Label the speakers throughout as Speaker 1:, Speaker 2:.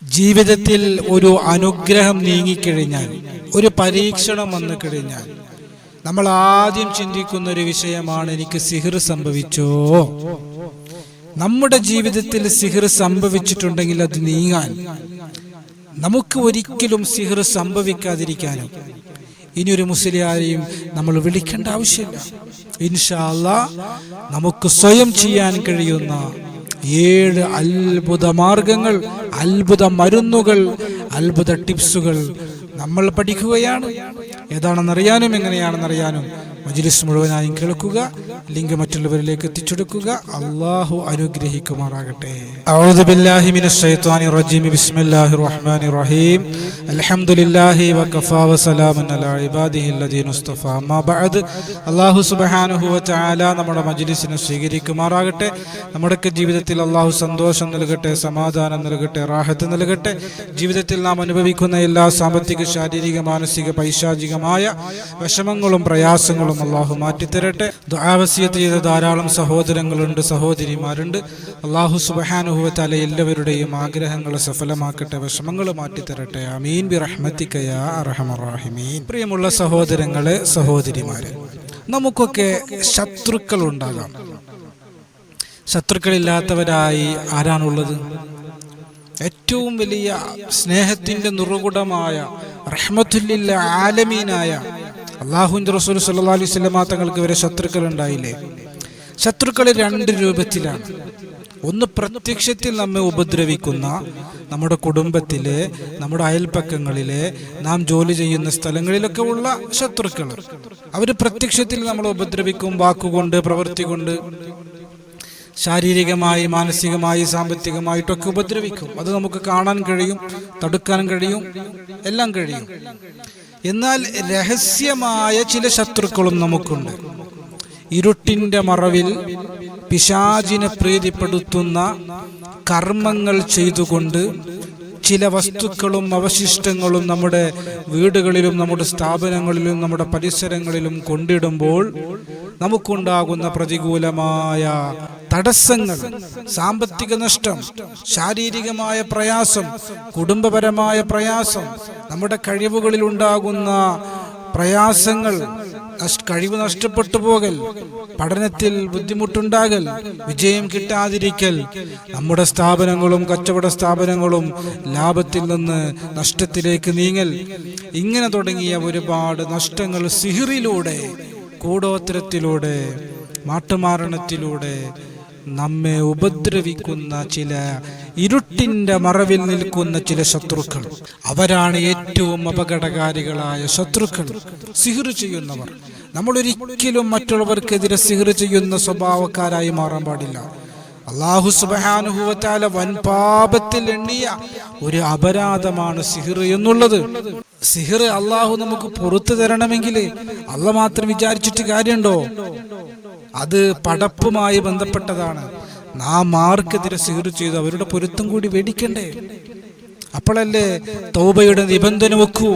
Speaker 1: ജീവിതത്തിൽ ഒരു അനുഗ്രഹം നീങ്ങിക്കഴിഞ്ഞാൽ, ഒരു പരീക്ഷണം വന്നു കഴിഞ്ഞാൽ നമ്മൾ ആദ്യം ചിന്തിക്കുന്ന ഒരു വിഷയമാണ്, എനിക്ക് സിഹിർ സംഭവിച്ചോ? നമ്മുടെ ജീവിതത്തിൽ സിഹിർ സംഭവിച്ചിട്ടുണ്ടെങ്കിൽ അത് നീങ്ങാൻ, നമുക്ക് ഒരിക്കലും സിഹിർ സംഭവിക്കാതിരിക്കാനും ഇനിയൊരു മുസ്ലിയാരെയും നമ്മൾ വിളിക്കേണ്ട ആവശ്യമില്ല. ഇൻഷാ അല്ലാഹ് നമുക്ക് സ്വയം ചെയ്യാൻ കഴിയുന്ന 7 അത്ഭുത മാർഗങ്ങൾ, അത്ഭുത മരുന്നുകൾ, അത്ഭുത ടിപ്സുകൾ നമ്മൾ പഠിക്കുകയാണ്. ഏതാണെന്നറിയാനും എങ്ങനെയാണെന്നറിയാനും മജ്ലിസ് മുഴുവനായും കേൾക്കുക, ലിങ്ക് മറ്റുള്ളവരിലേക്ക് എത്തിച്ചെടുക്കുക. അള്ളാഹു അനുഗ്രഹിക്കുമാറാകട്ടെ. അഊദു ബില്ലാഹി മിനശ് ശൈത്വാനിർ റജീം. ബിസ്മില്ലാഹിർ റഹ്മാനിർ റഹീം. അൽഹംദുലില്ലാഹി വകഫാ വസലാമുൻ അലാ ഇബാദിഹില്ലദീന മുസ്തഫാ. അമ്മാ ബഅദ്. അല്ലാഹു സുബ്ഹാനഹു വ തആല നമ്മുടെ മജ്ലിസിനെ സ്വീകരിക്കുമാറാകട്ടെ. നമ്മുടെയൊക്കെ ജീവിതത്തിൽ അള്ളാഹു സന്തോഷം നൽകട്ടെ, സമാധാനം നൽകട്ടെ, റാഹത്ത് നൽകട്ടെ. ജീവിതത്തിൽ നാം അനുഭവിക്കുന്ന എല്ലാ സാമ്പത്തിക, ശാരീരിക, മാനസിക, പൈശാചികമായ വിഷമങ്ങളും പ്രയാസങ്ങളും അള്ളാഹു മാറ്റിത്തരട്ടെ. ദുആ വസിയത്ത് ചെയ്ത ധാരാളം സഹോദരങ്ങളുണ്ട്, സഹോദരിമാരുണ്ട്. അള്ളാഹു സുബ്ഹാനഹു വ തആല എല്ലാവരുടെയും ആഗ്രഹങ്ങൾ സഫലമാക്കട്ടെ, വിഷമങ്ങൾ മാറ്റിത്തരട്ടെ. ആമീൻ ബിറഹ്മതിക യാ അർഹമർ റഹീമീൻ. പ്രിയമുള്ള സഹോദരങ്ങളെ, സഹോദരിമാരെ, നമുക്കൊക്കെ ശത്രുക്കൾ ഉണ്ടാകാം. ശത്രുക്കളില്ലാത്തവരായി ആരാണുള്ളത്? ഏറ്റവും വലിയ സ്നേഹത്തിന്റെ നിറുകുടമായ റഹ്മത്തുല്ലിൽ ആലമീനായ അല്ലാഹുവിന്റെ റസൂൽ സല്ലല്ലാഹു അലൈഹി വസല്ലം തങ്ങൾക്ക് വരെ ശത്രുക്കൾ ഉണ്ടായില്ലേ? ശത്രുക്കൾ 2 രൂപത്തിലാണ്. ഒന്ന്, പ്രത്യക്ഷത്തിൽ നമ്മെ ഉപദ്രവിക്കുന്ന നമ്മുടെ കുടുംബത്തിലെ, നമ്മുടെ അയൽപ്പക്കങ്ങളിലെ, നാം ജോലി ചെയ്യുന്ന സ്ഥലങ്ങളിലൊക്കെ ഉള്ള ശത്രുക്കൾ. അവർ പ്രത്യക്ഷത്തിൽ നമ്മളെ ഉപദ്രവിക്കും, വാക്കുകൊണ്ട്, പ്രവൃത്തി കൊണ്ട്, ശാരീരികമായി, മാനസികമായി, സാമ്പത്തികമായിട്ടൊക്കെ ഉപദ്രവിക്കും. അത് നമുക്ക് കാണാൻ കഴിയും, തടുക്കാൻ കഴിയും, എല്ലാം കഴിയും. എന്നാൽ രഹസ്യമായ ചില ശത്രുക്കളും നമുക്കുണ്ട്. ഇരുട്ടിന്റെ മറവിൽ പിശാചിനെ പ്രീതിപ്പെടുത്തുന്ന കർമ്മങ്ങൾ ചെയ്തുകൊണ്ട് ചില വസ്തുക്കളും അവശിഷ്ടങ്ങളും നമ്മുടെ വീടുകളിലും, നമ്മുടെ സ്ഥാപനങ്ങളിലും, നമ്മുടെ പരിസരങ്ങളിലും കൊണ്ടിടുമ്പോൾ നമുക്കുണ്ടാകുന്ന പ്രതികൂലമായ തടസ്സങ്ങൾ, സാമ്പത്തിക നഷ്ടം, ശാരീരികമായ പ്രയാസം, കുടുംബപരമായ പ്രയാസം, നമ്മുടെ കഴിവുകളിൽ ഉണ്ടാകുന്ന പ്രയാസങ്ങൾ, കഴിവ് നഷ്ടപ്പെട്ടു പോകൽ, പഠനത്തിൽ ബുദ്ധിമുട്ടുണ്ടാകൽ, വിജയം കിട്ടാതിരിക്കൽ, നമ്മുടെ സ്ഥാപനങ്ങളും കച്ചവട സ്ഥാപനങ്ങളും ലാഭത്തിൽ നിന്ന് നഷ്ടത്തിലേക്ക് നീങ്ങൽ, ഇങ്ങനെ തുടങ്ങിയ ഒരുപാട് നഷ്ടങ്ങൾ സിഹിറിലൂടെ, കൂടോത്തരത്തിലൂടെ, മാട്ടുമാരണത്തിലൂടെ നമ്മെ ഉപദ്രവിക്കുന്ന ചില ഇരുട്ടിന്റെ മറവിൽ നിൽക്കുന്ന ചില ശത്രുക്കൾ. അവരാണ് ഏറ്റവും അപകടകാരികളായ ശത്രുക്കൾ, സിഹിർ ചെയ്യുന്നവർ. നമ്മൾ ഒരിക്കലും മറ്റുള്ളവർക്കെതിരെ സിഹിർ ചെയ്യുന്ന സ്വഭാവക്കാരായി മാറാൻ പാടില്ല. അല്ലാഹു സുബ്ഹാനഹു വ തആല വൻപാപത്തിൽ എണ്ണിയ ഒരു അപരാധമാണ് സിഹിർ എന്നുള്ളത്. സിഹിർ അല്ലാഹു നമുക്ക് പുറത്തു തരണമെങ്കിൽ അല്ലാഹ് മാത്രം വിചാരിച്ചിട്ട് കാര്യമുണ്ടോ? അത് പടപ്പുമായി ബന്ധപ്പെട്ടതാണ്. നാം ആർക്കെതിരെ സിഹിർ ചെയ്തു അവരുടെ പൊരുത്തം കൂടി വേടിക്കണ്ടേ? അപ്പോഴല്ലേ തൗബയുടെ നിബന്ധന വെക്കൂ,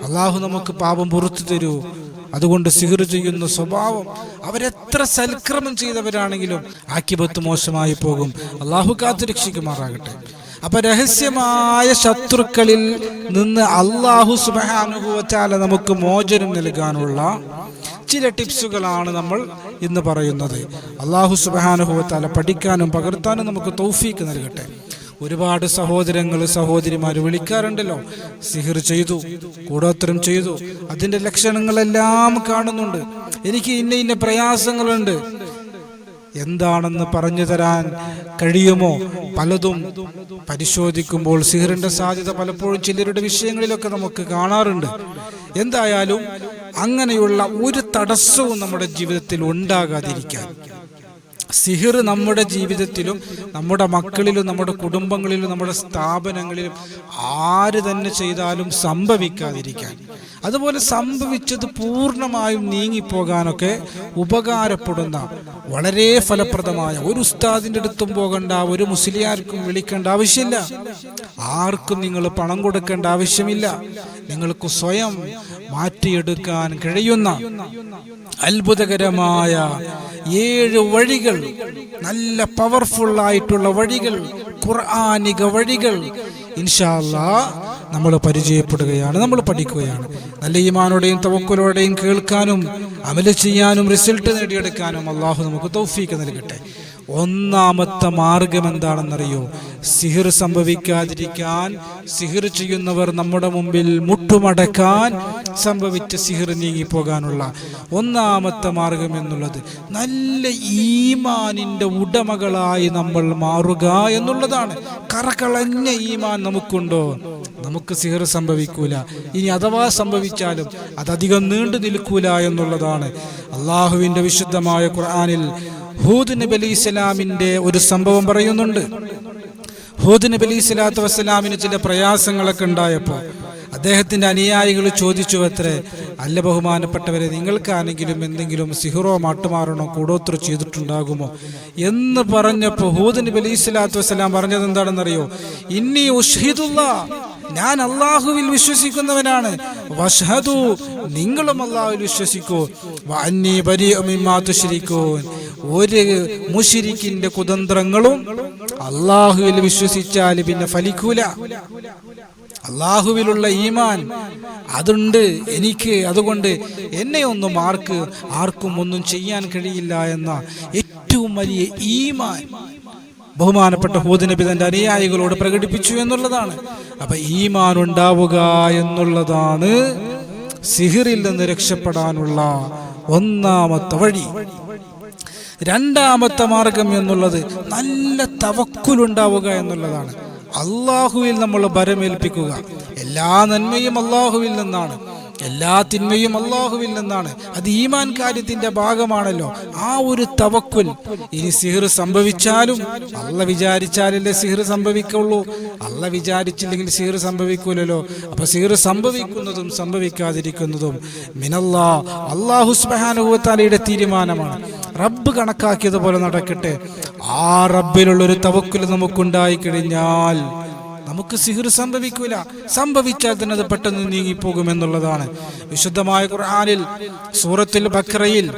Speaker 1: അല്ലാഹു നമുക്ക് പാപം പുറത്തു തരൂ. അതുകൊണ്ട് സിഹിർ ചെയ്യുന്ന സ്വഭാവം, അവരെത്ര സൽക്രമം ചെയ്തവരാണെങ്കിലും ആക്കിബത്ത് മോശമായി പോകും. അല്ലാഹു കാത്തു രക്ഷിക്കുമാറാകട്ടെ. അപ്പൊ രഹസ്യമായ ശത്രുക്കളിൽ നിന്ന് അല്ലാഹു സുബ്ഹാനഹു വ തആല നമുക്ക് മോചനം നൽകാനുള്ള ചില ടിപ്സുകളാണ് നമ്മൾ ഇന്ന് പറയുന്നത്. അല്ലാഹു സുബ്ഹാനഹു വ തആല പഠിക്കാനും പകർത്താനും നമുക്ക് തൗഫീക്ക് നൽകട്ടെ. ഒരുപാട് സഹോദരങ്ങൾ, സഹോദരിമാർ വിളിക്കാറുണ്ടല്ലോ, സിഹിർ ചെയ്തു, കൂടോത്തരം ചെയ്തു, അതിന്റെ ലക്ഷണങ്ങളെല്ലാം കാണുന്നുണ്ട്, എനിക്ക് ഇന്ന പ്രയാസങ്ങളുണ്ട്. എന്താണെന്ന് പറഞ്ഞു തരാൻ കഴിയുമോ? പലതും പരിശോധിക്കുമ്പോൾ സിഹിറിന്റെ സാധ്യത പലപ്പോഴും ചിലരുടെ വിഷയങ്ങളിലൊക്കെ നമുക്ക് കാണാറുണ്ട്. എന്തായാലും അങ്ങനെയുള്ള ഒരു തടസ്സവും നമ്മുടെ ജീവിതത്തിൽ ഉണ്ടാകാതിരിക്കാൻ, സിഹിർ നമ്മുടെ ജീവിതത്തിലും, നമ്മുടെ മക്കളിലും, നമ്മുടെ കുടുംബങ്ങളിലും, നമ്മുടെ സ്ഥാപനങ്ങളിലും ആര് തന്നെ ചെയ്താലും സംഭവിക്കാതിരിക്കാൻ, അതുപോലെ സംഭവിച്ചത് പൂർണ്ണമായും നീങ്ങിപ്പോകാനൊക്കെ ഉപകാരപ്പെടുന്ന വളരെ ഫലപ്രദമായ, ഒരു ഉസ്താദിന്റെ അടുത്തും പോകണ്ട, ഒരു മുസ്ലിയാർക്കും വിളിക്കേണ്ട ആവശ്യമില്ല, ആർക്കും നിങ്ങൾ പണം കൊടുക്കേണ്ട ആവശ്യമില്ല. നിങ്ങൾക്ക് സ്വയം മാറ്റിയെടുക്കാൻ കഴിയുന്ന അത്ഭുതകരമായ 7 വഴികൾ നല്ല പവർഫുള്ളായിട്ടുള്ള വഴികൾ, ഖുർആനിക വഴികൾ ഇൻഷാ അല്ലാഹ് നമ്മൾ പരിചയപ്പെടുകയാണ്, നമ്മൾ പഠിക്കുകയാണ്. നല്ല ഈമാനോടെയും തവക്കുലോടെയും കേൾക്കാനും അമല് ചെയ്യാനും റിസൾട്ട് നേടിയെടുക്കാനും അള്ളാഹു നമുക്ക് തൗഫീഖ് നൽകട്ടെ. ഒന്നാമത്തെ മാർഗം എന്താണെന്നറിയോ? സിഹിർ സംഭവിക്കാതിരിക്കാൻ, സിഹിർ ചെയ്യുന്നവർ നമ്മുടെ മുമ്പിൽ മുട്ടുമടക്കാൻ, സംഭവിച്ച സിഹിർ നീങ്ങിപ്പോകാനുള്ള ഒന്നാമത്തെ മാർഗം എന്നുള്ളത് നല്ല ഈമാനിന്റെ ഉടമകളായി നമ്മൾ മാറുക എന്നുള്ളതാണ്. കറകളഞ്ഞ ഈമാൻ നമുക്കുണ്ടോ? നമുക്ക് സിഹിർ സംഭവിക്കൂല. ഇനി അഥവാ സംഭവിച്ചാലും അതധികം നീണ്ടു നിൽക്കൂല എന്നുള്ളതാണ്. അള്ളാഹുവിന്റെ വിശുദ്ധമായ ഖുർആനിൽ ഹൂദ് നബി അലൈഹി സ്വലാമിന്റെ ഒരു സംഭവം പറയുന്നുണ്ട്. ഹൂദ് നബി അലൈഹി സ്വലാത്തു വസ്സലാമിന് ചില പ്രയാസങ്ങളൊക്കെ ഉണ്ടായപ്പോൾ അദ്ദേഹത്തിന്റെ അനുയായികൾ ചോദിച്ചു അത്രേ, അല്ല ബഹുമാനപ്പെട്ടവരെ, നിങ്ങൾക്കാണെങ്കിലും എന്തെങ്കിലും സിഹിറോ മാട്ടുമാറണോ കൂടോത്ര ചെയ്തിട്ടുണ്ടാകുമോ എന്ന് പറഞ്ഞപ്പോൾ ഹൂദ് നബി അലൈഹി സ്വലാത്തു വസ്സലാം പറഞ്ഞത് എന്താണെന്നറിയോ? ഇന്നി ഉഷ്ഹിദുല്ലാഹ്, ഞാൻ അള്ളാഹുവിൽ വിശ്വസിക്കുന്നവനാണ്. വഷ്ഹദു, നിങ്ങളും അള്ളാഹുവിൽ വിശ്വസിക്കൂ. വഅന്നി ബരീഉ മിമ്മാ തുശ്രികൂൻ, ഒരു മുശ്രിക്കിന്റെ കുതന്ത്രങ്ങളും അള്ളാഹുവിൽ വിശ്വസിച്ചാൽ പിന്നെ ഫലിക്കൂല. അള്ളാഹുവിലുള്ള ഈമാൻ അതുണ്ട് എനിക്ക്, അതുകൊണ്ട് എന്നെ ഒന്നും ആർക്കും ഒന്നും ചെയ്യാൻ കഴിയില്ല എന്ന ഏറ്റവും വലിയ ഈമാൻ ബഹുമാനപ്പെട്ട ഹൂദ് നബി തന്റെ അനുയായികളോട് പ്രകടിപ്പിച്ചു എന്നുള്ളതാണ്. അപ്പൊ ഈമാൻ ഉണ്ടാവുക എന്നുള്ളതാണ് സിഹിറിൽ നിന്ന് രക്ഷപ്പെടാനുള്ള ഒന്നാമത്തെ വഴി. രണ്ടാമത്തെ മാർഗം എന്നുള്ളത് നല്ല തവക്കുലുണ്ടാവുക എന്നുള്ളതാണ്. അള്ളാഹുവിൽ നമ്മൾ ഭരമേൽപ്പിക്കുക. എല്ലാ നന്മയും അള്ളാഹുവിൽ നിന്നാണ്, എല്ലാ തിന്മയും അള്ളാഹുവിൽ നിന്നാണ്. അത് ഈമാൻ കാര്യത്തിന്റെ ഭാഗമാണല്ലോ. ആ ഒരു തവക്കുൽ. ഇനി സിഹിർ സംഭവിച്ചാലും അള്ള വിചാരിച്ചാലല്ലേ സിഹിർ സംഭവിക്കുള്ളൂ. അള്ള വിചാരിച്ചില്ലെങ്കിൽ സിഹിർ സംഭവിക്കൂലല്ലോ. അപ്പൊ സിഹിർ സംഭവിക്കുന്നതും സംഭവിക്കാതിരിക്കുന്നതും മിനല്ലാഹ്, അല്ലാഹു സുബ്ഹാനഹു വ തആലയുടെ തീരുമാനമാണ്. റബ്ബ് കണക്കാക്കിയതുപോലെ നടക്കട്ടെ. ആ റബ്ബിലുള്ളൊരു തവക്കുൽ നമുക്കുണ്ടായി കഴിഞ്ഞാൽ നമുക്ക് സിഹിർ സംഭവിക്കൂല. സംഭവിച്ചാൽ തന്നെ അത് പെട്ടെന്ന് നീങ്ങിപ്പോകുമെന്നുള്ളതാണ്. വിശുദ്ധമായ ഖുർആനിൽ സൂറത്തുൽ ബഖറയിൽ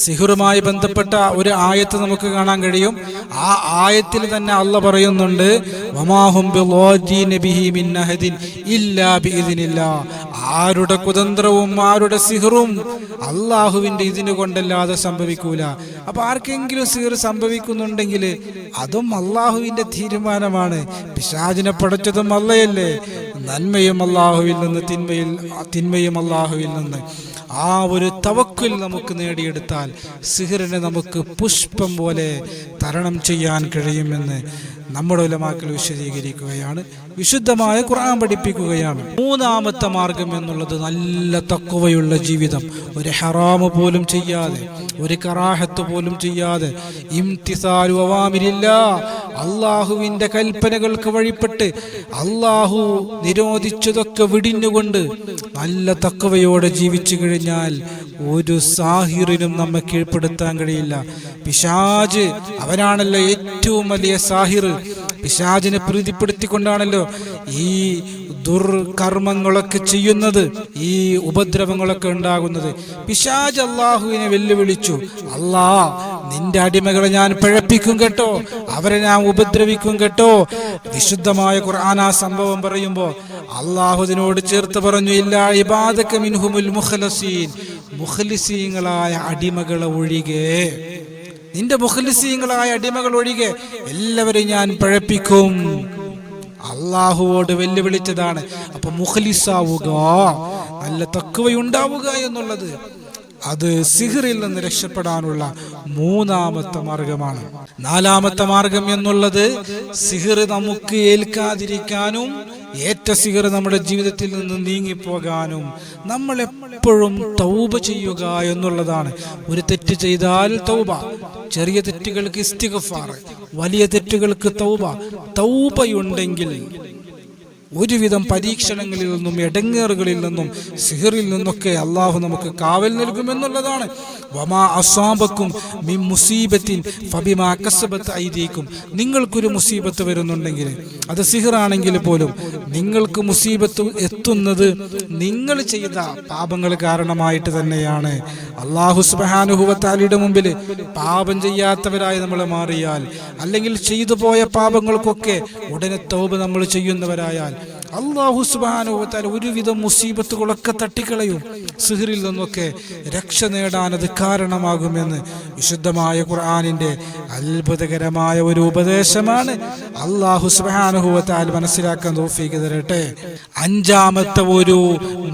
Speaker 1: സിഹിറുമായി ബന്ധപ്പെട്ട ഒരു ആയത്ത് നമുക്ക് കാണാൻ കഴിയും. ആ ആയത്തിൽ തന്നെ അള്ളാഹ് പറയുന്നുണ്ട്, വമാഹും ബിളാജീന ബിഹി മിൻ അഹദിൻ ഇല്ലാ ബിഇദ്നില്ലാഹ്, ആരുടെ കുതന്ത്രവും ആരുടെ സിഹിറും അള്ളാഹുവിന്റെ ഇതിന് കൊണ്ടല്ലാതെ സംഭവിക്കൂല. അപ്പൊ ആർക്കെങ്കിലും സിഹിർ സംഭവിക്കുന്നുണ്ടെങ്കിൽ അതും അള്ളാഹുവിന്റെ തീരുമാനമാണ്. പിശാചിനെ പടച്ചതും അള്ളയല്ലേ. നന്മയും അള്ളാഹുവിൽ നിന്ന്, തിന്മയും അള്ളാഹുവിൽ നിന്ന്. ആ ഒരു തവക്കുൽ നമുക്ക് നേടിയെടുത്താൽ സിഹിറിനെ നമുക്ക് പുഷ്പം പോലെ തരണം ചെയ്യാൻ കഴിയുമെന്ന് നമ്മുടെ ഉലമാക്കൾ വിശദീകരിക്കുകയാണ്. വിശുദ്ധമായ ഖുർആൻ പഠിപ്പിക്കുകയാണ്. മൂന്നാമത്തെ മാർഗം എന്നുള്ളത് നല്ല തഖ്വയുള്ള ജീവിതം. ഒരു ഹറാമ് പോലും ചെയ്യാതെ, ഒരു കറാഹത്ത് പോലും ചെയ്യാതെ, ഇംതിസാലു അവാമിരില്ലാഹ്, അള്ളാഹുവിന്റെ കൽപ്പനകൾക്ക് വഴിപ്പെട്ട് അള്ളാഹു നിരോധിച്ചതൊക്കെ വിടിഞ്ഞുകൊണ്ട് നല്ല തഖ്വയോടെ ജീവിച്ചു കഴിഞ്ഞാൽ ഒരു സാഹിറിനും നമ്മെ കീഴ്പ്പെടുത്താൻ കഴിയില്ല. പിശാച് അവനാണല്ലോ ഏറ്റവും വലിയ സാഹിർ. പിശാചിനെ പ്രീതിപ്പെടുത്തിക്കൊണ്ടാണല്ലോ ഈ ദുർകർമ്മങ്ങളൊക്കെ ചെയ്യുന്നത്, ഈ ഉപദ്രവങ്ങളൊക്കെ ഉണ്ടാകുന്നത്. പിശാച് അള്ളാഹുവിനെ വെല്ലുവിളിച്ചു, അല്ലാ നിന്റെ അടിമകളെ ഞാൻ പിഴപ്പിക്കും കേട്ടോ, അവരെ ഞാൻ ഉപദ്രവിക്കും കേട്ടോ. വിശുദ്ധമായ ഖുർആൻ ആ സംഭവം പറയുമ്പോ അള്ളാഹുവിനോട് ചേർത്ത് പറഞ്ഞു, ഇല്ലാ ഇബാദക മിൻഹുമുൽ മുഖ്ലസീൻ, മുഖ്ലിസീങ്ങളായ അടിമകളെ ഒഴികെ, നിന്റെ മുഖ്ലിസീങ്ങളായ അടിമകൾ ഒഴികെ എല്ലാവരെയും ഞാൻ പിഴപ്പിക്കും. അള്ളാഹുവോട് വെല്ലുവിളിച്ചതാണ്. അപ്പൊ മുഖ്ലിസാവുക, നല്ല തഖ്വയുണ്ടാവുക എന്നുള്ളത് അത് സിഹിറിൽ നിന്ന് രക്ഷപ്പെടാനുള്ള മൂന്നാമത്തെ മാർഗമാണ്. നാലാമത്തെ മാർഗം എന്നുള്ളത് സിഹിർ നമുക്ക് ഏൽക്കാതിരിക്കാനും ഏറ്റ സിഹിർ നമ്മുടെ ജീവിതത്തിൽ നിന്ന് നീങ്ങിപ്പോകാനും നമ്മൾ എപ്പോഴും തൗബ ചെയ്യുക എന്നുള്ളതാണ്. ഒരു തെറ്റ് ചെയ്താൽ തൗബ, ചെറിയ തെറ്റുകൾക്ക് ഇസ്തിഗ്ഫാർ, വലിയ തെറ്റുകൾക്ക് തൗബ. തൗബയുണ്ടെങ്കിൽ ഒരുവിധം പരീക്ഷണങ്ങളിൽ നിന്നും ഇടങ്ങേറുകളിൽ നിന്നും സിഹിറിൽ നിന്നൊക്കെ അള്ളാഹു നമുക്ക് കാവൽ നൽകുമെന്നുള്ളതാണ്. വമാ അസ്വാബക്കും മിൻ മുസീബത്തിൻ ഫബിമാ കസബത് ഐദീകും, നിങ്ങൾക്കൊരു മുസീബത്ത് വരുന്നുണ്ടെങ്കിൽ അത് സിഹിറാണെങ്കിൽ പോലും നിങ്ങൾക്ക് മുസീബത്ത് എത്തുന്നത് നിങ്ങൾ ചെയ്ത പാപങ്ങൾ കാരണമായിട്ട് തന്നെയാണ്. അല്ലാഹു സുബ്ഹാനഹു വ തആലയുടെ മുമ്പിൽ പാപം ചെയ്യാത്തവരായി നമ്മൾ മാറിയാൽ, അല്ലെങ്കിൽ ചെയ്തു പോയ പാപങ്ങൾക്കൊക്കെ ഉടനെ തൗബ നമ്മൾ ചെയ്യുന്നവരായാൽ അല്ലാഹു സുബ്ഹാനഹു വ തആല ഒരുവിധം മുസീബത്തുകളൊക്കെ തട്ടിക്കളയും. സിഹ്റിൽ നിന്നൊക്കെ രക്ഷ നേടാൻ അത് കാരണമാകുമെന്ന് വിശുദ്ധമായ ഖുർആനിന്റെ അത്ഭുതകരമായ ഒരു ഉപദേശമാണ്. അല്ലാഹു സുബ്ഹാനഹു വ തആല മനസ്സിലാക്കാൻ തൗഫീഖ് തരട്ടെ. അഞ്ചാമത്തെ ഒരു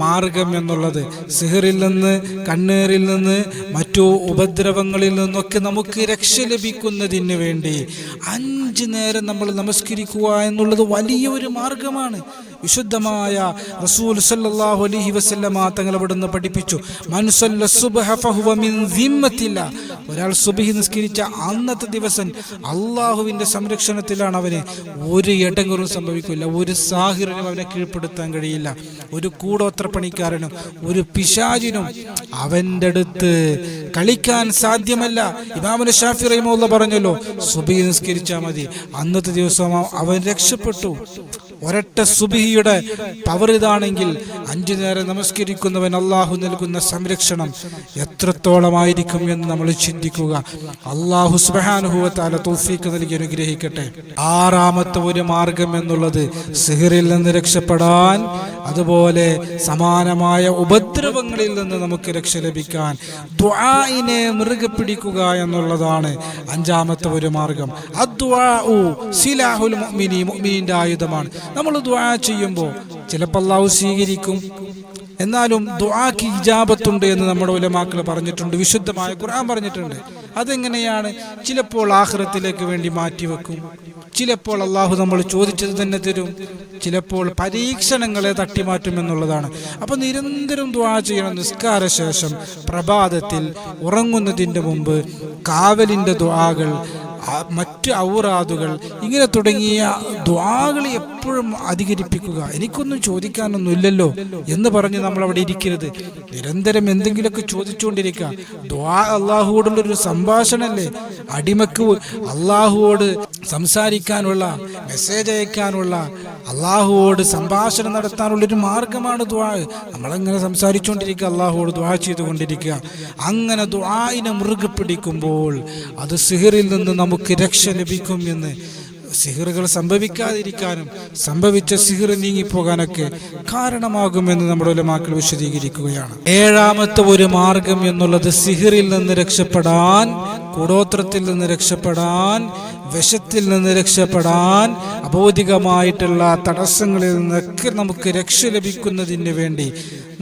Speaker 1: മാർഗം എന്നുള്ളത് സിഹ്റിൽ നിന്ന്, കണ്ണേറിൽ നിന്ന്, മറ്റു ഉപദ്രവങ്ങളിൽ നിന്നൊക്കെ നമുക്ക് രക്ഷ ലഭിക്കുന്നതിന് വേണ്ടി 5 നേരം നമ്മൾ നമസ്കരിക്കുക എന്നുള്ളത് വലിയൊരു മാർഗമാണ്. വിശുദ്ധമായ റസൂൽ സല്ലല്ലാഹു അലൈഹി വസല്ലമ തങ്ങൾ അവിടുന്ന് പഠിപ്പിച്ചു, മൻ സല്ല സുബ്ഹ ഫഹുവ മിൻ ദിമ്മത്തില്ല. ഒരാൾ സുബ്ഹി നിസ്കരിച്ച അന്നത്തെ ദിവസം അള്ളാഹുവിന്റെ സംരക്ഷണത്തിലാണ്. അവന് ഒരു ഇടങ്ങറും സംഭവിക്കില്ല, ഒരു സാഹിറിനും അവനെ കീഴ്പ്പെടുത്താൻ കഴിയില്ല, ഒരു കൂടോത്രപ്പണിക്കാരനും ഒരു പിശാചിനും അവൻ്റെ അടുത്ത് കളിക്കാൻ സാധ്യമല്ല. ഇമാമുൽ ശാഫിഈ റഹിമഹുല്ലാഹ് പറഞ്ഞല്ലോ, സുബ്ഹി നിസ്കരിച്ചാൽ മതി, അന്നത്തെ ദിവസം അവൻ രക്ഷപ്പെട്ടു. ഒരൊറ്റ സുബ്ഹിയുടെ പവർ ഇതാണെങ്കിൽ 5 നേരം നമസ്കരിക്കുന്നവൻ അള്ളാഹു നൽകുന്ന സംരക്ഷണം എത്രത്തോളമായിരിക്കും എന്ന് നമ്മൾ ചിന്തിക്കുക. അള്ളാഹു സുബ്ഹാനഹു വ തആല തൗഫീഖ് നൽകി അനുഗ്രഹിക്കട്ടെ. ആറാമത്തെ ഒരു മാർഗം എന്നുള്ളത് സിഹ്റിൽ നിന്ന് രക്ഷപ്പെടാൻ, അതുപോലെ സമാനമായ ഉപദ്രവങ്ങളിൽ നിന്ന് നമുക്ക് രക്ഷ ലഭിക്കാൻ ദുആഇനെ മുറുകെ പിടിക്കുക എന്നുള്ളതാണ് അഞ്ചാമത്തെ ഒരു മാർഗം. അദ്ദുആഉ സിലാഹുൽ മുഅ്മിനി, മുഅ്മിനിന്റെ ആയുധമാണ്. നമ്മൾ ദുആ ചെയ്യുമ്പോൾ ചിലപ്പോൾ അല്ലാഹു സ്വീകരിക്കും, എന്നാലും ദുആക്ക് ഇജാബത്തുണ്ട് എന്ന് നമ്മുടെ ഉലമാക്കൾ പറഞ്ഞിട്ടുണ്ട്, വിശുദ്ധമായ ഖുർആൻ പറഞ്ഞിട്ടുണ്ട്. അതെങ്ങനെയാണ്? ചിലപ്പോൾ ആഖിറത്തിലേക്ക് വേണ്ടി മാറ്റിവെക്കും, ചിലപ്പോൾ അല്ലാഹു നമ്മൾ ചോദിച്ചത് തന്നെ തരും, ചിലപ്പോൾ പരീക്ഷണങ്ങളെ തട്ടിമാറ്റുമെന്നുള്ളതാണ്. അപ്പോൾ നിരന്തരം ദുആ ചെയ്യണം. നിസ്കാര ശേഷം, പ്രഭാതത്തിൽ, ഉറങ്ങുന്നതിൻ്റെ മുമ്പ്, കാവലിൻ്റെ ദുആകൾ, മറ്റ് ഔറാദുകൾ, ഇങ്ങനെ തുടങ്ങിയ ദുആകൾ എപ്പോഴും അധികരിപ്പിക്കുക. എനിക്കൊന്നും ചോദിക്കാനൊന്നുമില്ലല്ലോ എന്ന് പറഞ്ഞ് നമ്മൾ അവിടെ ഇരിക്കരുത്. നിരന്തരം എന്തെങ്കിലുമൊക്കെ ചോദിച്ചുകൊണ്ടിരിക്കുക. ദുആ അള്ളാഹുവോടുള്ളൊരു സംഭാഷണമല്ലേ. അടിമക്ക് അള്ളാഹുവോട് സംസാരിക്കാനുള്ള, മെസ്സേജ് അയക്കാനുള്ള, അള്ളാഹുവോട് സംഭാഷണം നടത്താനുള്ളൊരു മാർഗമാണ് ദുആ. നമ്മളങ്ങനെ സംസാരിച്ചുകൊണ്ടിരിക്കുക, അള്ളാഹുവോട് ദുആ ചെയ്തുകൊണ്ടിരിക്കുക. അങ്ങനെ ദുആഇനെ മുറുകെ പിടിക്കുമ്പോൾ അത് സിഹ്റിൽ നിന്ന് നമുക്ക് രക്ഷ ലഭിക്കും എന്ന്, സിഹ്റുകൾ സംഭവിക്കാതിരിക്കാനും സംഭവിച്ച സിഹ്റ് നീങ്ങിപ്പോകാനൊക്കെ കാരണമാകുമെന്ന് നമ്മുടെ ഉലമാക്കൾ വിശദീകരിക്കുകയാണ്. ഏഴാമത്തെ ഒരു മാർഗം എന്നുള്ളത് സിഹ്റിൽ നിന്ന് രക്ഷപ്പെടാൻ, കൂടോത്രത്തിൽ നിന്ന് രക്ഷപ്പെടാൻ, വിഷത്തിൽ നിന്ന് രക്ഷപ്പെടാൻ, അബോധികമായിട്ടുള്ള തടസ്സങ്ങളിൽ നിന്നൊക്കെ നമുക്ക് രക്ഷ ലഭിക്കുന്നതിന് വേണ്ടി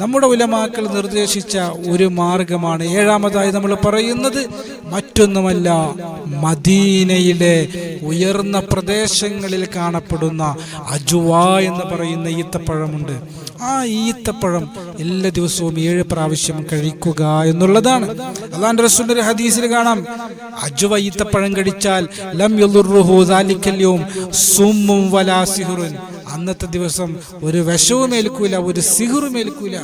Speaker 1: നമ്മുടെ ഉലമാക്കൾ നിർദ്ദേശിച്ച ഒരു മാർഗമാണ്. ഏഴാമതായി നമ്മൾ പറയുന്നത് മറ്റൊന്നുമല്ല, മദീനയിലെ ഉയർന്ന പ്രദേശങ്ങളിൽ കാണപ്പെടുന്ന അജുവ എന്ന് പറയുന്ന ഈത്തപ്പഴമുണ്ട്. ആ ഈത്തപ്പഴം എല്ലാ ദിവസവും 7 പ്രാവശ്യം കഴിക്കുക എന്നുള്ളതാണ്. അല്ലാഹുവിന്റെ റസൂലിന്റെ ഹദീസിൽ കാണാം, അജുവ ഈത്തപ്പഴം കഴിച്ചാൽ ലം യദുറുഹു ദാലിക്കൽ യൗം സുമ്മും വലാ സിഹ്റുൻ. അന്നത്തെ ദിവസം ഒരു വിഷവും ഏൽക്കൂല, ഒരു സിഹ്റും ഏൽക്കൂല.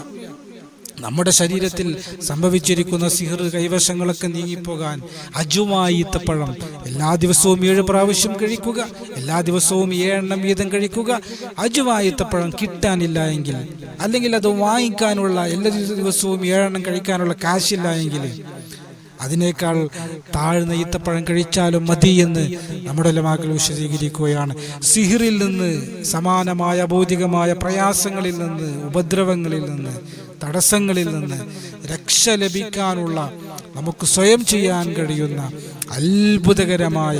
Speaker 1: നമ്മുടെ ശരീരത്തിൽ സംഭവിച്ചിരിക്കുന്ന സിഹ്റ് കൈവശങ്ങളൊക്കെ നീങ്ങിപ്പോകാൻ അജുവ ഈത്തപ്പഴം എല്ലാ ദിവസവും 7 പ്രാവശ്യം കഴിക്കുക, എല്ലാ ദിവസവും 7 എണ്ണം വീതം കഴിക്കുക. അജുവ ഈത്തപ്പഴം കിട്ടാനില്ല എങ്കിൽ, അല്ലെങ്കിൽ അത് വാങ്ങിക്കാനുള്ള, എല്ലാ ദിവസവും 7 എണ്ണം കഴിക്കാനുള്ള കാശില്ല എങ്കിൽ, അതിനേക്കാൾ താഴ്ന്ന ഈത്തപ്പഴം കഴിച്ചാലും മതി എന്ന് നമ്മുടെ ഉലമാക്കൾ വിശദീകരിക്കുകയാണ്. സിഹ്റിൽ നിന്ന്, സമാനമായ ഭൗതികമായ പ്രയാസങ്ങളിൽ നിന്ന്, ഉപദ്രവങ്ങളിൽ നിന്ന്, തടസ്സങ്ങളിൽ നിന്ന് രക്ഷ ലഭിക്കാനുള്ള, നമുക്ക് സ്വയം ചെയ്യാൻ കഴിയുന്ന അത്ഭുതകരമായ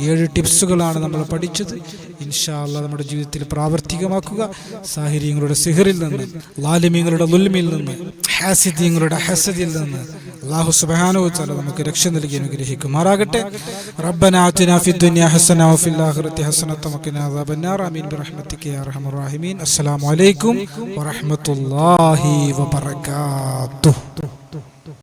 Speaker 1: 7 ടിപ്സുകളാണ് നമ്മൾ പഠിച്ചത്. ഇൻഷാ അല്ലാഹ് നമ്മുടെ ജീവിതത്തിൽ പ്രാവർത്തികമാക്കുക. സാഹിര്യങ്ങളുടെ സിഹ്റിൽ നിന്ന്, ലാലിമീങ്ങളുടെ ദുൽമിൽ നിന്ന്, ഹാസിദീങ്ങളുടെ ഹസദിൽ നിന്ന് അല്ലാഹു സുബ്ഹാനഹു വ തആല നമുക്ക് രക്ഷ നൽകി അനുഗ്രഹിക്കുമാറാകട്ടെ. റബ്ബനാ ആതിനാ ഫിദ്ദുനിയ ഹസന വഫിൽ ആഖിറതി ഹസനത വഖിനാ അദാബന്നാർ. ആമീൻ ബിറഹ്മതിക യാ അർഹമർ റഹീമീൻ. അസ്സലാമു അലൈക്കും വറഹ്മത്തുള്ളാഹി വബറകാതുഹു.